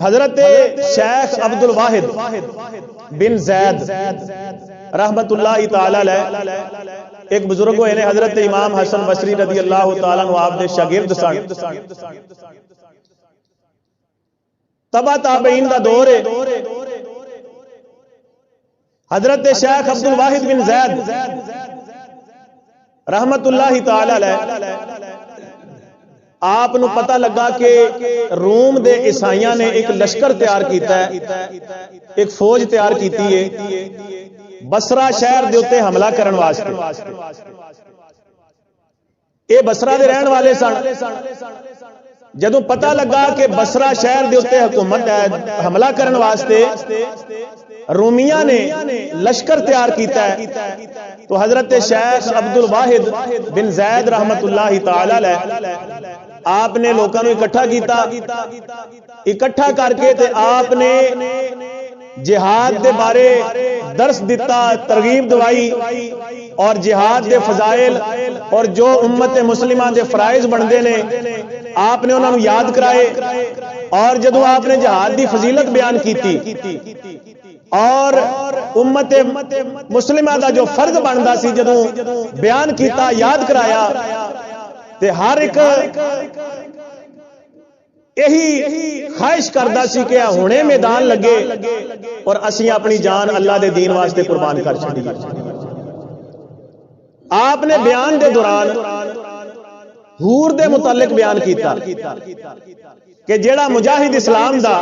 حضرت شیخ عبد الواحد بن زید رحمت اللہ تعالی علیہ ایک بزرگ ہوئے نے حضرت امام حسن بصری رضی اللہ تعالیٰ عنہ آپ دے شاگرد سن. تبع تابعین دا دور ہے. حضرت شیخ عبد الواحد بن زید رحمت اللہ تعالی علیہ آپ نو پتہ لگا کہ روم دے عیسائیاں نے ایک لشکر تیار کیتا ہے, ایک فوج تیار کیتی ہے بصرہ شہر دے اوتے حملہ کرن واسطے. اے بصرہ دے رہن والے سن. جدوں پتہ لگا کہ بصرہ شہر دے اوتے حکومت ہے حملہ کرن واسطے رومیاں نے لشکر تیار کیتا ہے, تو حضرت شیخ عبد الواحد بن زید رحمت اللہ تعالی علیہ آپ نے لوگوں کو اکٹھا کیتا, اکٹھا کر کے تے آپ نے جہاد دے بارے درس دیتا, ترغیب دوائی اور جہاد دے فضائل اور جو امت مسلمہ دے فرائض بندے نے آپ نے انہوں نے یاد کرائے. اور جدو آپ نے جہاد دی فضیلت بیان کیتی اور امت مسلمہ دا جو فرض بندا سی جدو بیان کیتا یاد کرایا تے ہر ایک یہی خواہش کردا سی کہ ہونے میدان لگے اور اسی اپنی جان اللہ دے دین واسطے قربان کر چھڈیے. آپ نے بیان دے دوران حور دے متعلق بیان کیتا کہ جیڑا مجاہد اسلام دا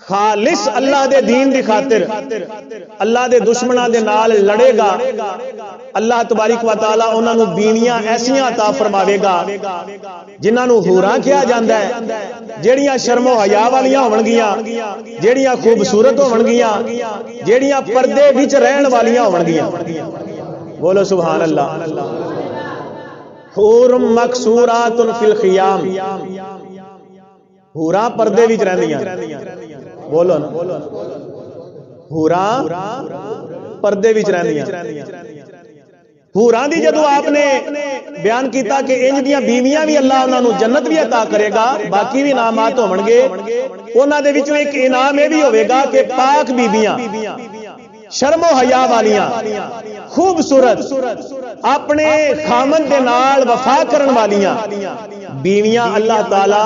خالص اللہ دے دین دی خاطر اللہ دے دشمناں دے نال لڑے گا اللہ تبارک و تعالی انہاں نو بیویاں ایسیاں عطا فرماوے گا جنہاں نو حوراں کہا جاندا ہے, جیڑیاں شرم و حیا والیاں ہون گیاں, جیڑیاں خوبصورت ہون گیاں, جیڑیاں پردے وچ رہن والیاں ہون گیاں. بولو سبحان اللہ. حور مکسورات فی الخیام, حوراں پردے وچ رہندیاں. بولو نا, حوراں پردے وچ رہندیاں. حوراں دی جدو آپ نے بیان کیتا کہ انج دیاں بیویاں بھی اللہ انہاں نو جنت بھی عطا کرے گا, باقی بھی انعامات ہون گے. انہاں دے وچوں ایک انعام یہ بھی ہوے گا کہ پاک بیویاں شرم و حیا والیاں خوبصورت اپنے خامن دے نال وفا کرن والیاں بیویاں اللہ تعالی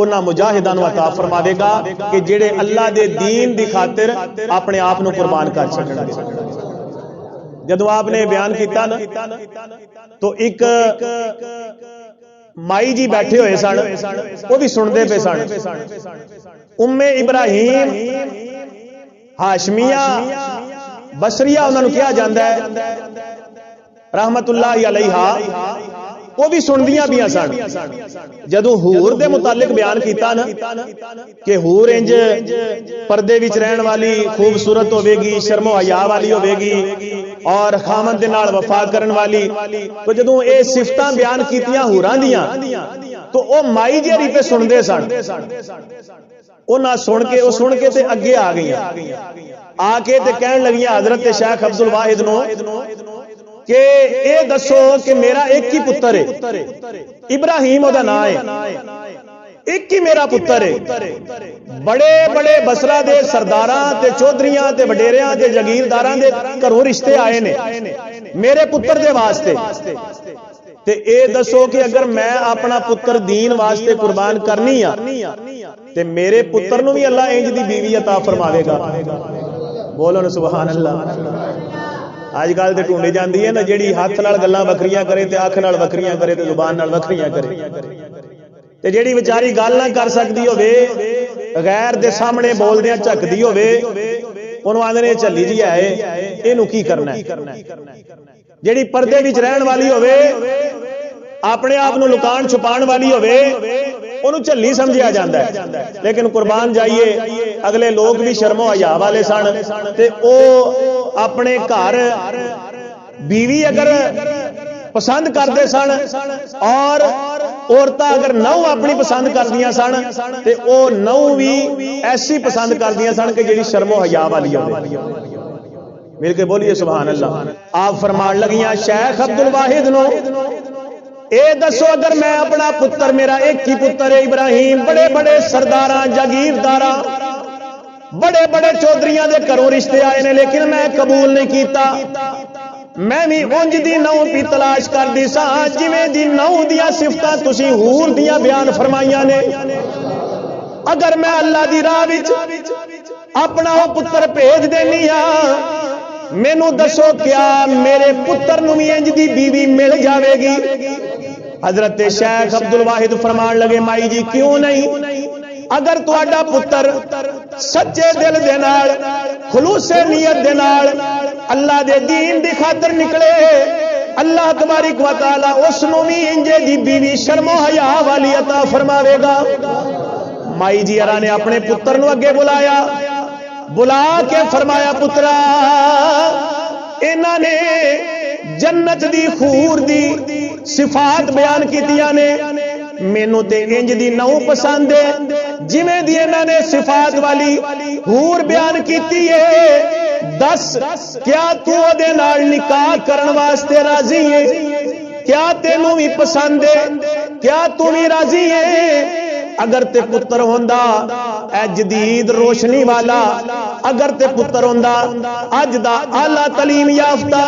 انہاں مجاہداں نو عطا فرماوے گا کہ جڑے اللہ دے دین دی خاطر اپنے آپ نو قربان کر سکن گے. جدو آپ نے بیان کیتا نا تو ایک مائی جی بیٹھے ہوئے سن, وہ بھی سن دے پہ سن. ام ابراہیم ہاشمیہ بصریہ انہوں نے کیا جاندہ ہے رحمت اللہ علیہا, وہ بھی سن دیاں بیاں سن. جدو حور دے متعلق بیان کیتا نا کہ حور انج پردے وچ رہن والی خوبصورت ہوے گی, شرم و حیا والی ہوے گی اور خامن دے نال وفا کرن والی, تو جدو اے صفتاں بیان کیتیاں حوراں دیاں تو او مائی جیری پہ سن دے سن. او نہ سن کے تے اگے آ گئیاں, آ کے تے کہن لگیاں حضرت شیخ عبد الواحد نو کہ اے دسو کہ میرا ایک ہی پتر ہے, ابراہیم او دا نام ہے, ایک ہی میرا پتر ہے. بڑے بڑے بصرہ دے سرداراں تے چودھریاں تے وڈیریاں تے جاگیرداراں دے گھروں رشتے آئے نے میرے پتر دے واسطے. تے اے دسو کہ اگر میں اپنا پتر دین واسطے قربان کرنی تے میرے پتر نو بھی اللہ انج دی بیوی عطا فرماوے گا. بولو نا سبحان اللہ. آج کل تے ٹونڈی جاندی ہے نا جیڑی ہاتھ نال گلاں وکھریاں کرے تے اکھ نال وکھریاں کرے تے زبان نال وکھریاں کرے, تے جیڑی بیچاری گل نہ کر سکدی ہوے غیر دے سامنے بولدیاں جھکدی ہوے اونوں آندے نے چلی جی ہے اینو کی کرنا ہے. جیڑی پردے وچ رہن والی ہوے اپنے آپ نو لکان چھپان والی ہوے انہوں چلی سمجھیا جاندہ ہے. لیکن قربان جائیے اگلے لوگ بھی شرم و حیا والے سن تے او اپنے گھر بیوی اگر پسند کرتے سن اور عورتاں اگر نو اپنی پسند کردیاں سن تے او نو بھی ایسی پسند کردیاں سن کہ جڑی شرم و حیا والی ہوے. مل کے بولیے سبحان اللہ. آپ فرمان لگیاں شیخ عبد الواحد نو اے دسو اگر میں اپنا پتر میرا ایک ہی پتر ہے ابراہیم بڑے بڑے سرداراں جاگیرداراں بڑے بڑے چودھریاں دے گھروں رشتے آئے نے لیکن میں قبول نہیں کیتا میں بھی اونج دی نو بھی تلاش کر دی سا جویں دی نو دیا صفتاں تسی حور دیا بیان فرمائیاں نے اگر میں اللہ دی راہ وچ اپنا وہ پتر بھیج دینی ہاں مینوں دسو کیا میرے پتر نوں وی انج دی بیوی مل جاوے گی حضرت شیخ عبد الواحد فرمان لگے مائی جی کیوں نہیں اگر تہاڈا پتر سچے دل دے نال خلوص نیت دے نال اللہ دے دین دی خاطر نکلے اللہ تبارک و تعالی اس نوں وی انجے دی بیوی شرم و حیا والی عطا فرماوے گا مائی جی ارا نے اپنے پتر نوں اگے بلایا بلا کے فرمایا پترا انہاں نے جنت دی خور دی صفات بیان کیتیاں نے مینوں تے انج دی نو پسند ہے جویں دی انہاں نے صفات والی حور بیان کیتی ہے دس کیا تو او دے نال نکاح کرن واسطے راضی ہے کیا تینوں بھی پسند ہے کیا تو بھی راضی ہے اگر تے پتر ہوندا اے جدید روشنی والا اگر تے پتر ہوندا اج دا اعلی تعلیم یافتہ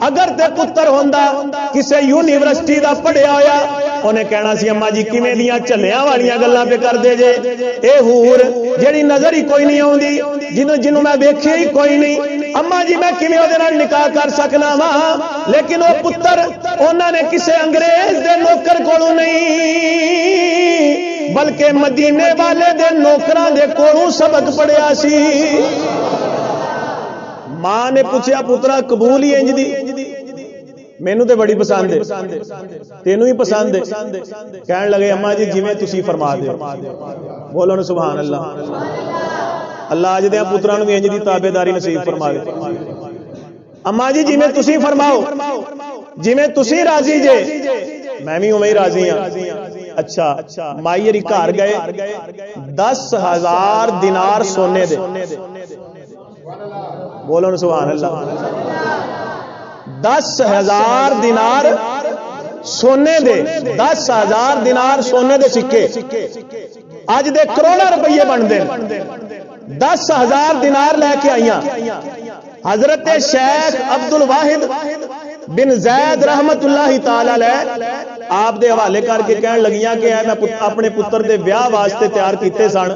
اگر تے پتر ہوندا کسے یونیورسٹی دا پڑھیا ہویا انہیں کہنا سی اما جی کیویں دیاں چلیاں والیاں گلاں پہ کر دے جے اے حور جڑی نظر ہی کوئی نہیں آوندی جنوں میں ویکھیا ہی کوئی نہیں اما جی میں کیویں اودے نال نکاح کر سکنا وا لیکن وہ پتر انہاں نے کسے انگریز دے نوکر کولوں نہیں بلکہ مدینے والے دے نوکراں دے کولوں سبق پڑھیا سی ماں نے پوچھا پترا قبول ہی انج دی مینوں تے بڑی پسند ہے تینوں ہی پسند ہے کہن لگے اما جی جویں تسی فرما دیو بولو نا سبحان اللہ اللہ اج دے پتراں نوں انج دی تابعداری نصیب فرماوے اما جی جویں تسی فرماؤ جویں تسی راضی جے میں بھی اوویں ہی راضی ہاں اچھا مائی ہری گھر گئے 10,000 دینار سونے دے بولو نا سبحان اللہ 10,000 دینار سونے دے 10,000 دینار سونے دے سکے اج دے کروڑا روپیے بن دے 10,000 دینار لے کے آئیاں حضرت شیخ عبد الواحد بن زید رحمت اللہ تعالی علیہ آپ دے حوالے کر کے کہن لگیاں کہ میں اپنے پتر دے بیاہ واسطے تیار کیتے سن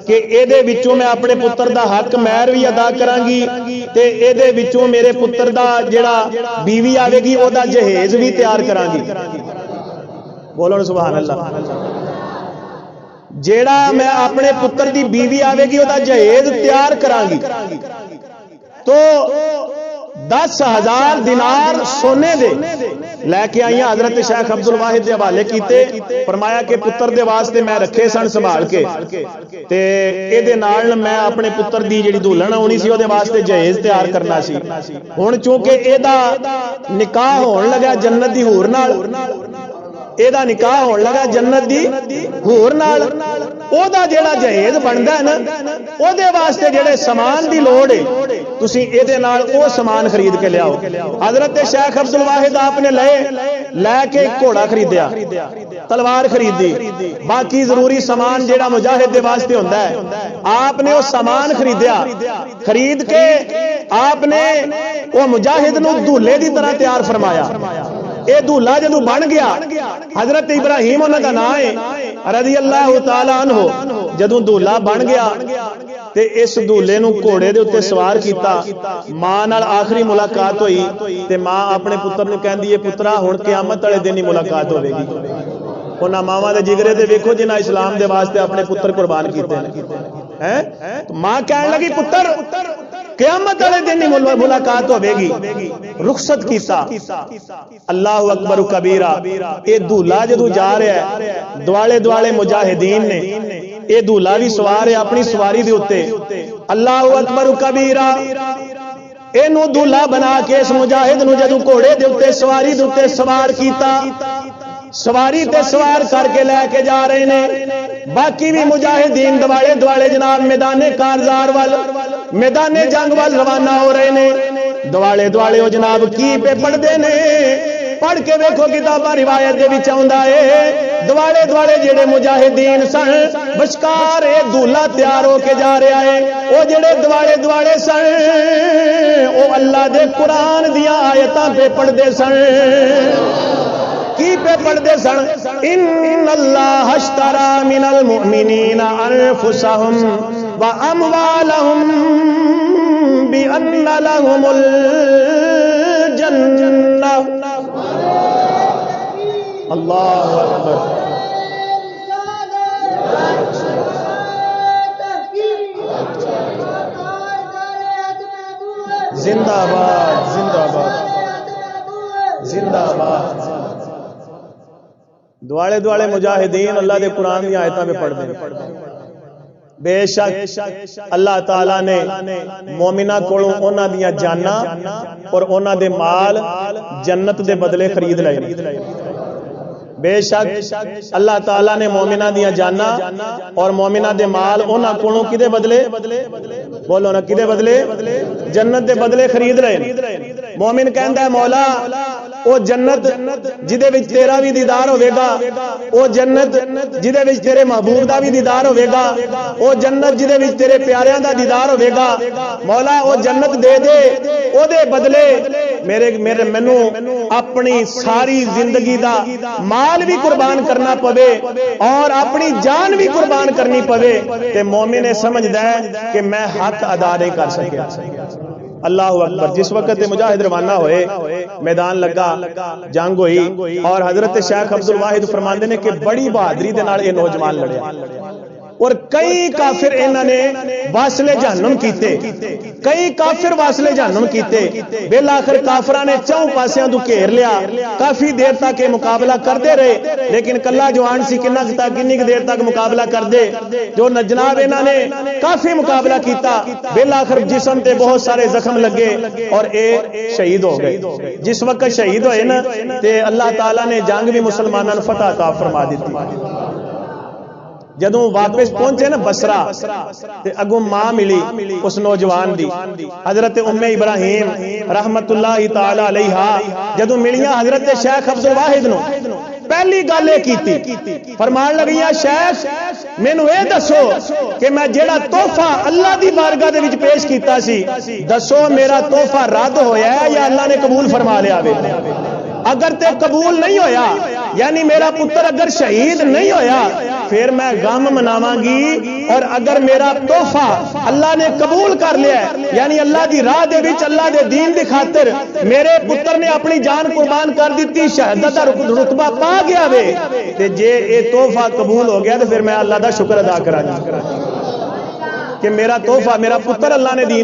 کہ اے دے وچوں میں اپنے پتر دا حق مہر بھی ادا کراں گی تے اے دے وچوں میرے پتر دا جڑا بیوی آوے گی او دا جہیز بھی تیار کراں گی بولو نا سبحان اللہ جیڑا میں اپنے پتر دی بیوی آوے گی او دا جہیز تیار کراں گی تو 10,000 دینار سونے دے لے کے آئیاں حضرت شیخ عبد الواحد دے حوالے کیتے فرمایا کہ پتر دے واسطے میں رکھے سن سنبھال کے تے اے دے نال میں اپنے پتر دی جڑی دلہن ہونی سی او دے واسطے جہیز تیار کرنا سی ہن چونکہ اے دا نکاح ہون لگا جنت دی حور نال اے دا نکاح ہون لگا جنت دی حور نال او دا جیڑا جہیز بندا ہے نا او دے واسطے جڑے سامان دی لوڑ ہے تسی اے دے نال او سامان خرید کے لیاؤ حضرت شیخ عبد الواحد آپ نے لے کے ایک گھوڑا خریدیا تلوار خریدی باقی ضروری سامان جیڑا مجاہد دے واسطے ہوندا ہے آپ نے وہ سامان خریدیا خرید کے آپ نے وہ مجاہد نو دولے دی طرح تیار فرمایا اے دولہ جدو بن گیا حضرت ابراہیم انہاں دا نام ہے رضی اللہ تعالی عنہ جدو دولہ بن گیا تے اس دولے نو گھوڑے دے اوتے سوار کیتا ماں نال آخری ملاقات ہوئی تے ماں اپنے پتر نو کہندی ہے پترا ہن قیامت والے دن ہی ملاقات ہوے گی انہاں ماواں دے جگرے تے ویکھو جنہاں اسلام دے واسطے اپنے پتر قربان کیتے ہیں تو ماں کہن لگی پتر قیامت والے دن ہی ملاقات ہوے گی رخصت کیتا اللہ اکبر و کبیرہ اے دولہ جدو جا رہا ہے دوالے دوالے مجاہدین نے اے دولہ بھی سوار ہے اپنی سواری دے اوتے اللہ اکبر و کبیرہ اے نو دولہ بنا کے اس مجاہد نو جدو گھوڑے دے اوتے سواری دے اوتے سوار کیتا سواری تے سوار کر کے لے کے جا رہے نے باقی بھی مجاہدین دوالے دوالے جناب میدان کارزار وال میدان جنگ وال روانہ ہو رہے نے دوالے دوالے وہ جناب کی پہ پڑھ دے نے پڑھ کے ویکھو کتاباں روایت دے وچ آوندا ہے دوالے دوالے جڑے مجاہدین سن بشکار اے دولہ تیار ہو کے جا رہا ہے او جڑے دوالے دوالے سن او اللہ دے قرآن دیاں آیتاں پہ پڑھ دے سن کی پہ پڑھ دے سن ان اللہ اشترى من المؤمنین انفسهم واموالهم بان لهم الجنہ اللہ اکبر زندہ باد زندہ باد زندہ باد دوالے دوالے مجاہدین اللہ دے قرآن دی آیتاں میں پڑھ دیں بے شک اللہ تعالیٰ نے مومنہ کولوں انہاں دیاں جاناں اور انہاں دے مال جنت دے بدلے خرید لائے بے شک اللہ تعالیٰ نے مومنہ دیا جانا اور مومنہ دے مال انہاں کولوں کدے بدلے بولو نا کدے بدلے جنت دے بدلے خرید رہے مومن کہندا ہے مولا او جنت جدے وچ تیرا بھی دیدار ہوے گا او جنت جدے وچ تیرے محبوب دا بھی دیدار ہوے گا او جنت جدے وچ تیرے پیاریاں دا دیدار ہوے گا مولا او جنت دے دے او دے بدلے مینوں اپنی ساری زندگی دا مال بھی قربان کرنا پوے اور اپنی جان بھی قربان کرنی پوے تے مومن سمجھدا ہے کہ میں حق ادا نہیں کر سکیا اللہ اکبر جس وقت مجاہد روانہ ہوئے میدان لگا جنگ ہوئی اور حضرت شیخ عبد الواحد فرماندے نے کہ بڑی بہادری دے نال اے نوجوان لڑیا اور کئی کافر انہوں نے واصلے جہنم کیتے کئی کافر واصلے جہنم کیتے بالآخر کافراں نے چوں پاسیاں تو گھیر لیا کافی دیر تک یہ مقابلہ کرتے رہے لیکن کلا جوان سی کنی دیر تک مقابلہ کر دے جو جناب انہوں نے کافی مقابلہ کیتا بالآخر جسم تے بہت سارے زخم لگے اور اے شہید ہو گئے جس وقت شہید ہوئے نا تے اللہ تعالیٰ نے جنگ بھی مسلمانوں نے فتح عطا فرما دیتی جدوں واپس پہنچے نا بصرہ تے اگوں ماں ملی اس نوجوان دی حضرت ام ابراہیم رحمت اللہ تعالی علیہا جدوں ملیاں حضرت شیخ عبد الواحد نو پہلی گل یہ کیتی فرمان لگیاں شیخ مینوں اے دسو کہ میں جیڑا تحفہ اللہ دی بارگاہ دے وچ پیش کیتا سی دسو میرا تحفہ رد ہویا ہے یا اللہ نے قبول فرما لیا وے اگر تے قبول نہیں ہویا یعنی میرا پتر اگر شہید نہیں ہویا پھر میں غم مناواں گی اور اگر میرا تحفہ اللہ نے قبول کر لیا ہے یعنی اللہ دی راہ دے وچ اللہ دے دین دی خاطر میرے پتر نے اپنی جان قربان کر دیتی شہادت دا رتبہ پا گیا وے تے جے اے تحفہ قبول ہو گیا تو پھر میں اللہ دا شکر ادا کراں کہ میرا تحفہ میرا پتر اللہ نے دین